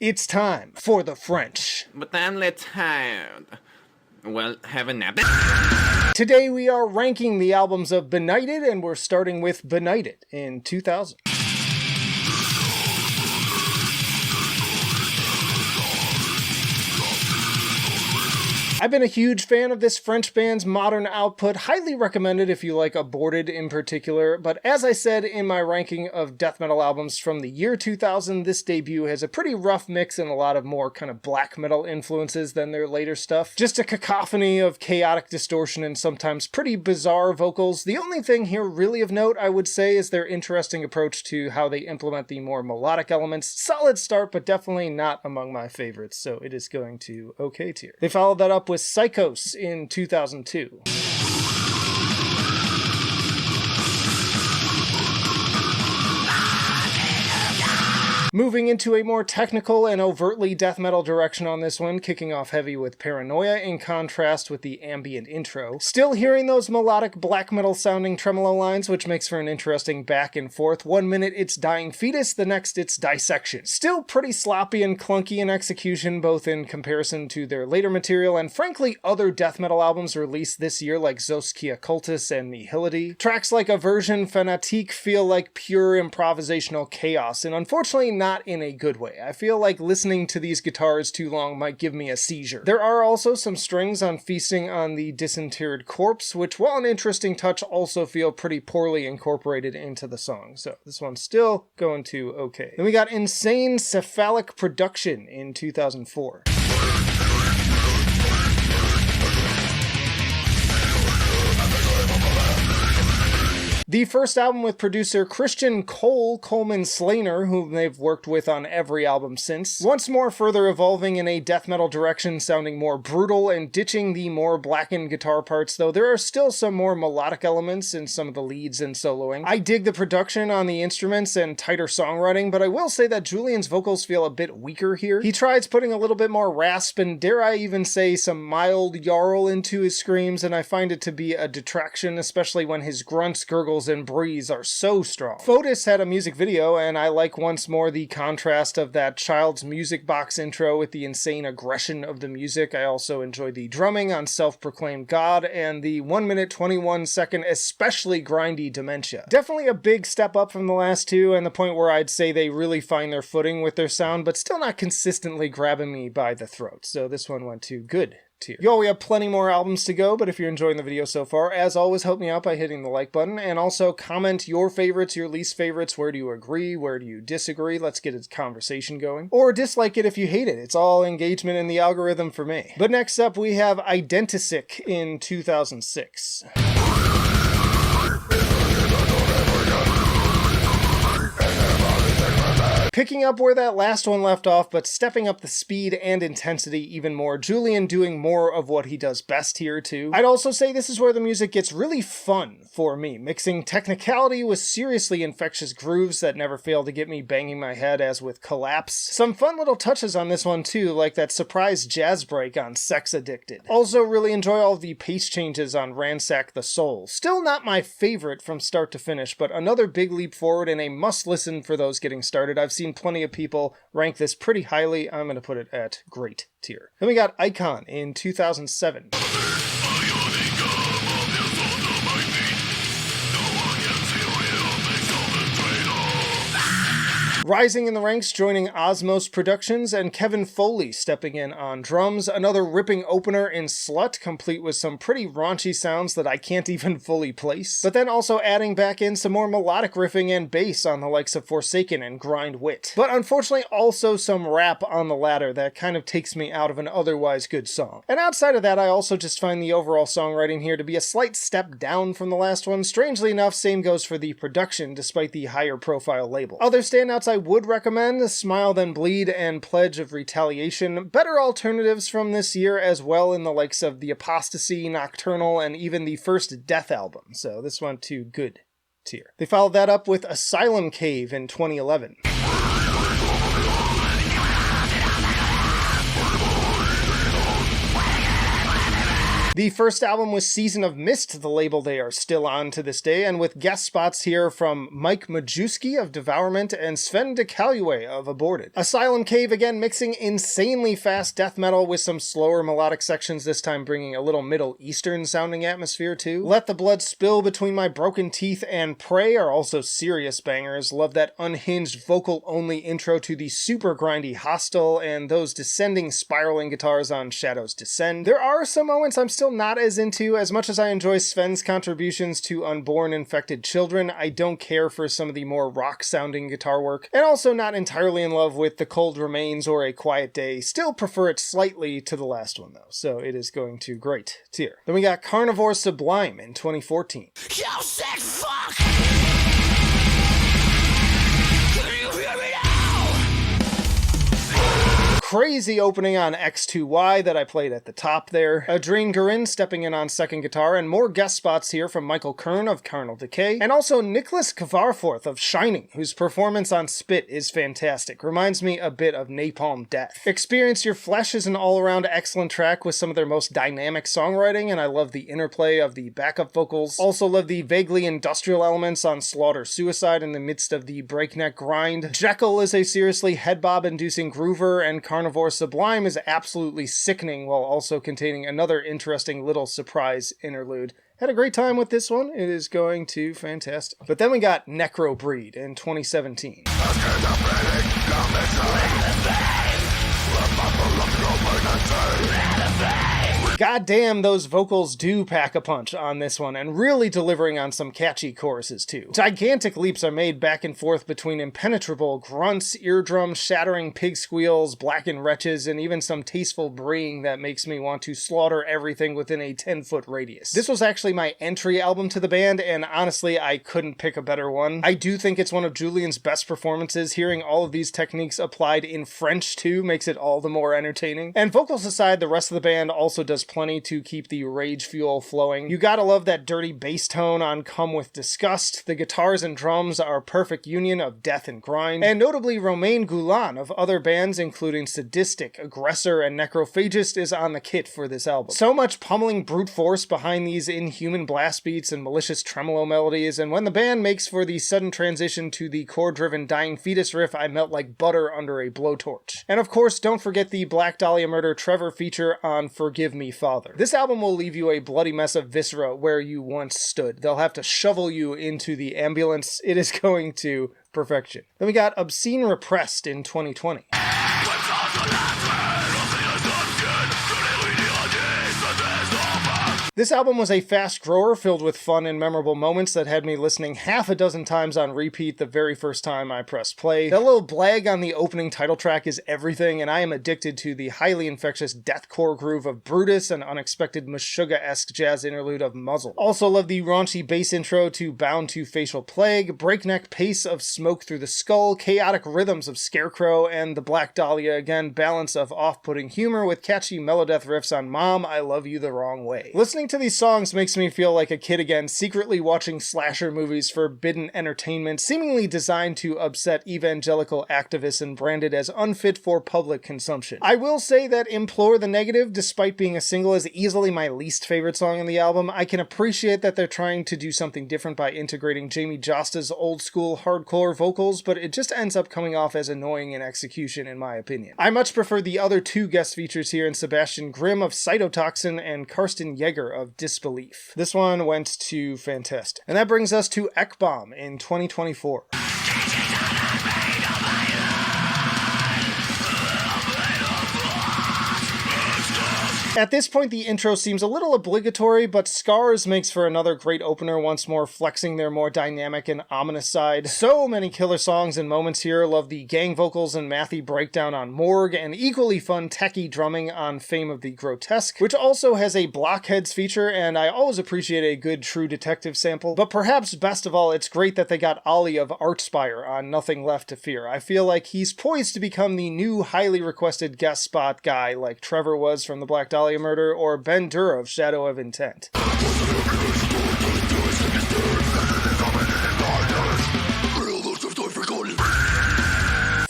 It's time for the French. But I'm less tired. Well, have a nap. Today we are ranking the albums of Benighted, and we're starting with Benighted in 2000. I've been a huge fan of this French band's modern output, highly recommended if you like ABORTED in particular, but as I said in my ranking of death metal albums from the year 2000, this debut has a pretty rough mix and a lot of more kind of black metal influences than their later stuff. Just a cacophony of chaotic distortion and sometimes pretty bizarre vocals. The only thing here really of note, I would say, is their interesting approach to how they implement the more melodic elements. Solid start, but definitely not among my favorites, so it is going to okay tier. They followed that up with Psychose in 2002. Moving into a more technical and overtly death metal direction on this one, kicking off heavy with Paranoia in contrast with the ambient intro. Still hearing those melodic black metal sounding tremolo lines, which makes for an interesting back and forth. 1 minute it's Dying Fetus, the next it's Dissection. Still pretty sloppy and clunky in execution, both in comparison to their later material and frankly other death metal albums released this year like Zoskia Cultus and Nihility. Tracks like Aversion Fanatique feel like pure improvisational chaos, and unfortunately not in a good way. I feel like listening to these guitars too long might give me a seizure. There are also some strings on Feasting on the Disinterred Corpse, which while an interesting touch also feel pretty poorly incorporated into the song. So this one's still going to okay. Then we got Insane Cephalic Production in 2004. The first album with producer Christian Coleman Slainer, whom they've worked with on every album since. Once more further evolving in a death metal direction, sounding more brutal and ditching the more blackened guitar parts, though there are still some more melodic elements in some of the leads and soloing. I dig the production on the instruments and tighter songwriting, but I will say that Julian's vocals feel a bit weaker here. He tries putting a little bit more rasp and dare I even say some mild yarl into his screams, and I find it to be a detraction, especially when his grunts, gurgles, and breeze are so strong. Fotis had a music video, and I like once more the contrast of that child's music box intro with the insane aggression of the music. I also enjoy the drumming on Self-Proclaimed God and the 1 minute 21 second especially grindy Dementia. Definitely a big step up from the last two, and the point where I'd say they really find their footing with their sound, but still not consistently grabbing me by the throat. So this one went to good tier. Yo, we have plenty more albums to go, but if you're enjoying the video so far, as always, help me out by hitting the like button, and also comment your favorites, your least favorites, where do you agree, where do you disagree, let's get a conversation going. Or dislike it if you hate it, it's all engagement in the algorithm for me. But next up we have Identisick in 2006. Picking up where that last one left off, but stepping up the speed and intensity even more. Julian doing more of what he does best here too. I'd also say this is where the music gets really fun for me, mixing technicality with seriously infectious grooves that never fail to get me banging my head as with Collapse. Some fun little touches on this one too, like that surprise jazz break on Sex Addicted. Also really enjoy all the pace changes on Ransack the Soul. Still not my favorite from start to finish, but another big leap forward and a must listen for those getting started. I've seen plenty of people rank this pretty highly. I'm going to put it at great tier. Then we got Icon in 2007. Rising in the ranks, joining Osmos Productions, and Kevin Foley stepping in on drums. Another ripping opener in Slut, complete with some pretty raunchy sounds that I can't even fully place. But then also adding back in some more melodic riffing and bass on the likes of Forsaken and Grind Wit. But unfortunately also some rap on the latter that kind of takes me out of an otherwise good song. And outside of that, I also just find the overall songwriting here to be a slight step down from the last one. Strangely enough, same goes for the production, despite the higher profile label. Other standouts I would recommend: Smile Then Bleed and Pledge of Retaliation. Better alternatives from this year as well in the likes of The Apostasy, Nocturnal, and even the first Death album. So this went to good tier. They followed that up with Asylum Cave in 2011. The first album was Season of Mist, the label they are still on to this day, and with guest spots here from Mike Majewski of Devourment and Sven de Caluwe of Aborted. Asylum Cave again mixing insanely fast death metal with some slower melodic sections, this time bringing a little Middle Eastern sounding atmosphere too. Let the Blood Spill Between My Broken Teeth and Prey are also serious bangers. Love that unhinged vocal only intro to the super grindy Hostile and those descending spiraling guitars on Shadows Descend. There are some moments I'm still not as into. As much as I enjoy Sven's contributions to Unborn Infected Children, I don't care for some of the more rock-sounding guitar work, and also not entirely in love with The Cold Remains or A Quiet Day. Still prefer it slightly to the last one though, so it is going to great tier. Then we got Carnivore Sublime in 2014. You sick fuck! Crazy opening on X2Y that I played at the top there. Adrien Guerin stepping in on second guitar, and more guest spots here from Michael Kern of Carnal Decay, and also Nicholas Kvarforth of Shining, whose performance on Spit is fantastic. Reminds me a bit of Napalm Death. Experience Your Flesh is an all-around excellent track with some of their most dynamic songwriting, and I love the interplay of the backup vocals. Also love the vaguely industrial elements on Slaughter Suicide in the midst of the breakneck grind. Jekyll is a seriously head-bob-inducing groover, and Carnivore Sublime is absolutely sickening while also containing another interesting little surprise interlude. Had a great time with this one. It is going to fantastic. But then we got Necrobreed in 2017. Goddamn, those vocals do pack a punch on this one, and really delivering on some catchy choruses too. Gigantic leaps are made back and forth between impenetrable grunts, eardrum shattering pig squeals, blackened wretches, and even some tasteful braying that makes me want to slaughter everything within a 10-foot radius. This was actually my entry album to the band, and honestly, I couldn't pick a better one. I do think it's one of Julian's best performances. Hearing all of these techniques applied in French too makes it all the more entertaining. And vocals aside, the rest of the band also does plenty to keep the rage fuel flowing. You gotta love that dirty bass tone on Come With Disgust. The guitars and drums are a perfect union of death and grind. And notably, Romain Goulan of other bands including Sadistic, Aggressor, and Necrophagist is on the kit for this album. So much pummeling brute force behind these inhuman blast beats and malicious tremolo melodies, and when the band makes for the sudden transition to the chord-driven Dying Fetus riff, I melt like butter under a blowtorch. And of course, don't forget the Black Dahlia Murder Trevor feature on Forgive Me Father. This album will leave you a bloody mess of viscera where you once stood. They'll have to shovel you into the ambulance. It is going to perfection. Then we got Obscene Repressed in 2020. This album was a fast grower filled with fun and memorable moments that had me listening half a dozen times on repeat the very first time I pressed play. That little blag on the opening title track is everything, and I am addicted to the highly infectious deathcore groove of Brutus and unexpected Meshuggah-esque jazz interlude of Muzzle. Also love the raunchy bass intro to Bound to Facial Plague, breakneck pace of Smoke Through the Skull, chaotic rhythms of Scarecrow, and the Black Dahlia, again, balance of off-putting humor with catchy melodeath riffs on Mom, I Love You the Wrong Way. Listening to these songs makes me feel like a kid again, secretly watching slasher movies for forbidden entertainment, seemingly designed to upset evangelical activists and branded as unfit for public consumption. I will say that Implore the Negative, despite being a single, is easily my least favorite song on the album. I can appreciate that they're trying to do something different by integrating Jamie Josta's old school hardcore vocals, but it just ends up coming off as annoying in execution in my opinion. I much prefer the other two guest features here in Sebastian Grimm of Cytotoxin and Karsten Yeager of Disbelief. This one went to fantastic. And that brings us to Ekbom in 2024. At this point, the intro seems a little obligatory, but Scars makes for another great opener, once more flexing their more dynamic and ominous side. So many killer songs and moments here. Love the gang vocals and mathy breakdown on Morgue, and equally fun techie drumming on Fame of the Grotesque, which also has a Blockheads feature, and I always appreciate a good True Detective sample. But perhaps best of all, it's great that they got Ollie of Archspire on Nothing Left to Fear. I feel like he's poised to become the new highly requested guest spot guy, like Trevor was from the Black Dahlia Murder, or Ben Dur of Shadow of Intent.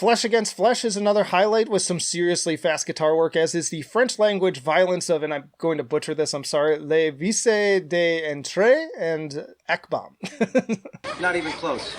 Flesh Against Flesh is another highlight with some seriously fast guitar work, as is the French language violence of, and I'm going to butcher this, I'm sorry, Les Vices d'Entrée and Ekbom. Not even close.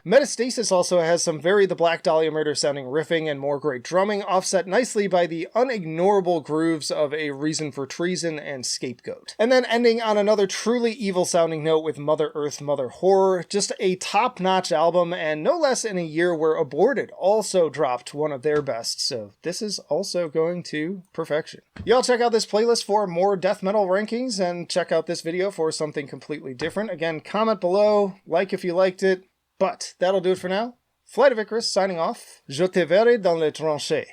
Metastasis also has some very The Black Dahlia Murder sounding riffing and more great drumming, offset nicely by the unignorable grooves of A Reason for Treason and Scapegoat. And then ending on another truly evil sounding note with Mother Earth, Mother Horror, just a top-notch album, and no less in a year where ABORTED also dropped one of their best, so this is also going to perfection. Y'all check out this playlist for more death metal rankings, and check out this video for something completely different. Again, comment below, like if you liked it, but that'll do it for now. Flight of Icarus signing off. Je te verrai dans les tranchées.